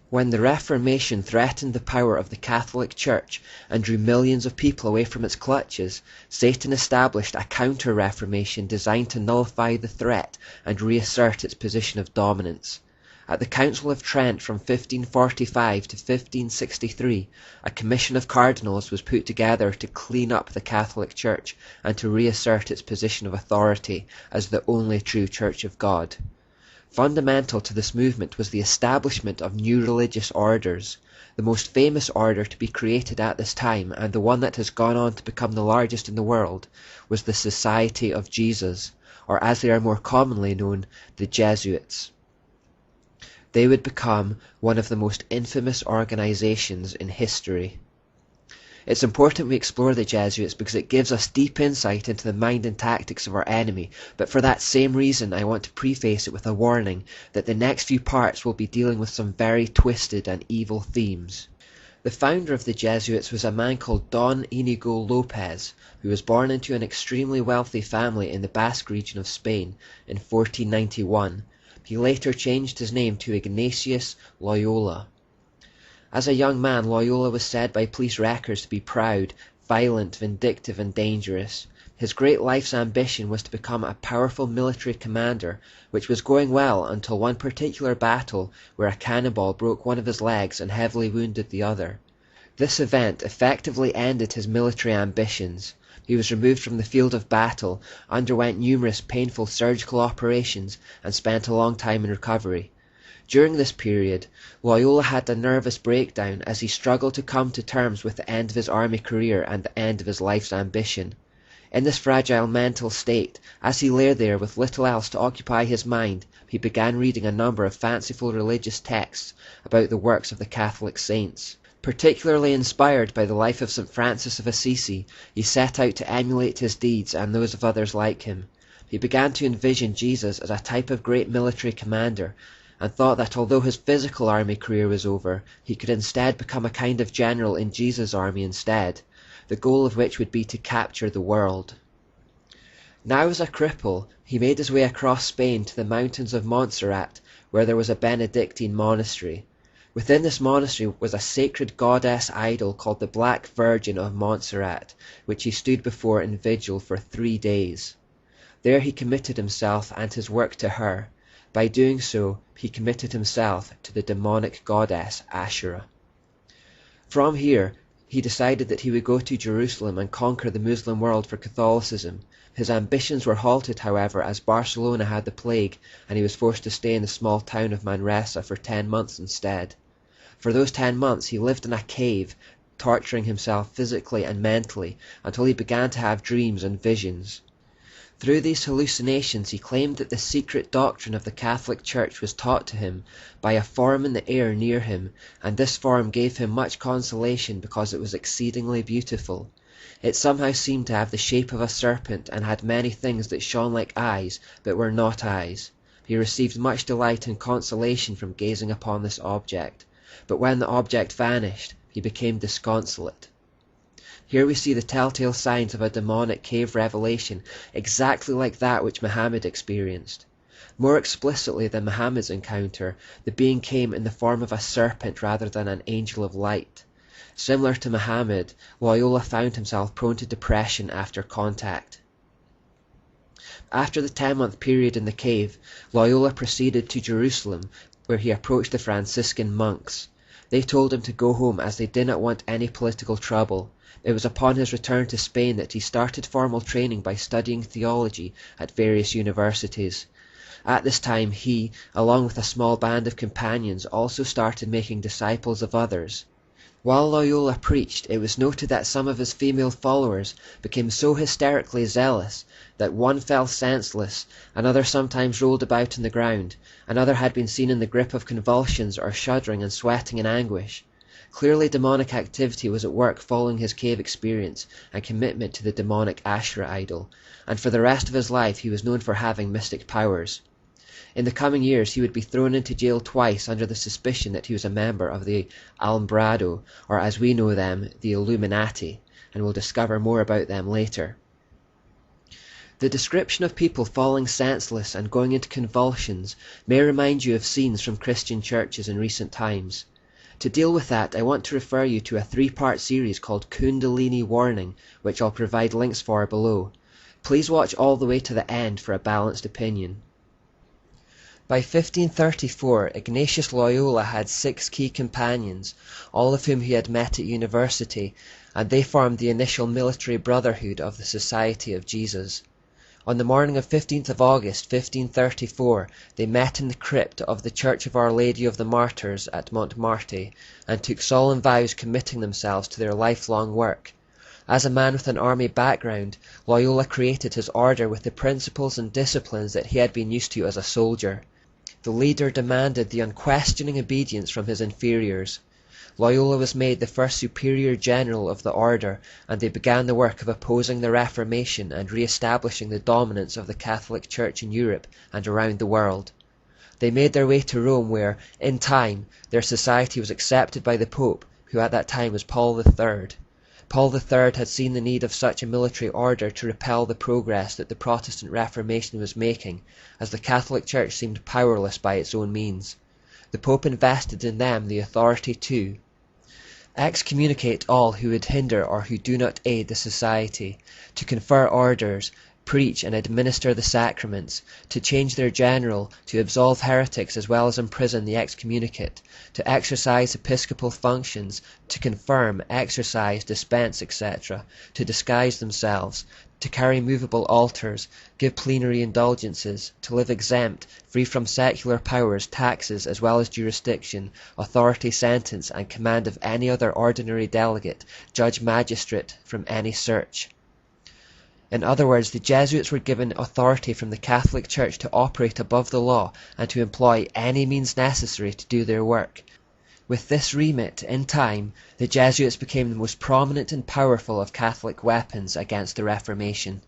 When the Reformation threatened the power of the Catholic Church and drew millions of people away from its clutches, Satan established a counter-reformation designed to nullify the threat and reassert its position of dominance. At the Council of Trent from 1545 to 1563, a commission of cardinals was put together to clean up the Catholic Church and to reassert its position of authority as the only true Church of God. Fundamental to this movement was the establishment of new religious orders. The most famous order to be created at this time, and the one that has gone on to become the largest in the world, was the Society of Jesus, or as they are more commonly known, the Jesuits. They would become one of the most infamous organizations in history. It's important we explore the Jesuits because it gives us deep insight into the mind and tactics of our enemy, but for that same reason I want to preface it with a warning that the next few parts will be dealing with some very twisted and evil themes. The founder of the Jesuits was a man called Don Inigo Lopez, who was born into an extremely wealthy family in the Basque region of Spain in 1491. He later changed his name to Ignatius Loyola. As a young man, Loyola was said by police records to be proud, violent, vindictive, and dangerous. His great life's ambition was to become a powerful military commander, which was going well until one particular battle where a cannonball broke one of his legs and heavily wounded the other. This event effectively ended his military ambitions. He was removed from the field of battle, underwent numerous painful surgical operations, and spent a long time in recovery. During this period, Loyola had a nervous breakdown as he struggled to come to terms with the end of his army career and the end of his life's ambition. In this fragile mental state, as he lay there with little else to occupy his mind, he began reading a number of fanciful religious texts about the works of the Catholic saints. Particularly inspired by the life of St. Francis of Assisi, he set out to emulate his deeds and those of others like him. He began to envision Jesus as a type of great military commander, and thought that although his physical army career was over, he could instead become a kind of general in Jesus' army instead, the goal of which would be to capture the world. Now as a cripple, he made his way across Spain to the mountains of Montserrat, where there was a Benedictine monastery. Within this monastery was a sacred goddess idol called the Black Virgin of Montserrat, which he stood before in vigil for 3 days. There he committed himself and his work to her. By doing so, he committed himself to the demonic goddess Asherah. From here, he decided that he would go to Jerusalem and conquer the Muslim world for Catholicism. His ambitions were halted, however, as Barcelona had the plague, and he was forced to stay in the small town of Manresa for 10 months instead. For those 10 months, he lived in a cave, torturing himself physically and mentally, until he began to have dreams and visions. Through these hallucinations he claimed that the secret doctrine of the Catholic Church was taught to him by a form in the air near him, and this form gave him much consolation because it was exceedingly beautiful. It somehow seemed to have the shape of a serpent and had many things that shone like eyes but were not eyes. He received much delight and consolation from gazing upon this object, but when the object vanished, he became disconsolate. Here we see the telltale signs of a demonic cave revelation, exactly like that which Muhammad experienced. More explicitly than Muhammad's encounter, the being came in the form of a serpent rather than an angel of light. Similar to Muhammad, Loyola found himself prone to depression after contact. After the 10-month period in the cave, Loyola proceeded to Jerusalem, where he approached the Franciscan monks. They told him to go home as they did not want any political trouble. It was upon his return to Spain that he started formal training by studying theology at various universities. At this time he, along with a small band of companions, also started making disciples of others. While Loyola preached, it was noted that some of his female followers became so hysterically zealous that one fell senseless, another sometimes rolled about on the ground, another had been seen in the grip of convulsions or shuddering and sweating in anguish. Clearly demonic activity was at work following his cave experience and commitment to the demonic Asherah idol, and for the rest of his life he was known for having mystic powers. In the coming years he would be thrown into jail twice under the suspicion that he was a member of the Alumbrado, or as we know them, the Illuminati, and we'll discover more about them later. The description of people falling senseless and going into convulsions may remind you of scenes from Christian churches in recent times. To deal with that, I want to refer you to a 3-part series called Kundalini Warning, which I'll provide links for below. Please watch all the way to the end for a balanced opinion. By 1534, Ignatius Loyola had 6 key companions, all of whom he had met at university, and they formed the initial military brotherhood of the Society of Jesus. On the morning of 15th of August 1534, they met in the crypt of the Church of Our Lady of the Martyrs at Montmartre, and took solemn vows committing themselves to their lifelong work. As a man with an army background, Loyola created his order with the principles and disciplines that he had been used to as a soldier. The leader demanded the unquestioning obedience from his inferiors. Loyola was made the first superior general of the order, and they began the work of opposing the Reformation and re-establishing the dominance of the Catholic Church in Europe and around the world. They made their way to Rome where, in time, their society was accepted by the Pope, who at that time was Paul III. Paul III had seen the need of such a military order to repel the progress that the Protestant Reformation was making, as the Catholic Church seemed powerless by its own means. The Pope invested in them the authority to excommunicate all who would hinder or who do not aid the society, to confer orders, preach and administer the sacraments, to change their general, to absolve heretics as well as imprison the excommunicate, to exercise episcopal functions, to confirm, exercise, dispense, etc., to disguise themselves, to carry movable altars, give plenary indulgences, to live exempt, free from secular powers, taxes, as well as jurisdiction, authority, sentence, and command of any other ordinary delegate, judge, magistrate, from any search. In other words, the Jesuits were given authority from the Catholic Church to operate above the law and to employ any means necessary to do their work. With this remit, in time, the Jesuits became the most prominent and powerful of Catholic weapons against the Reformation.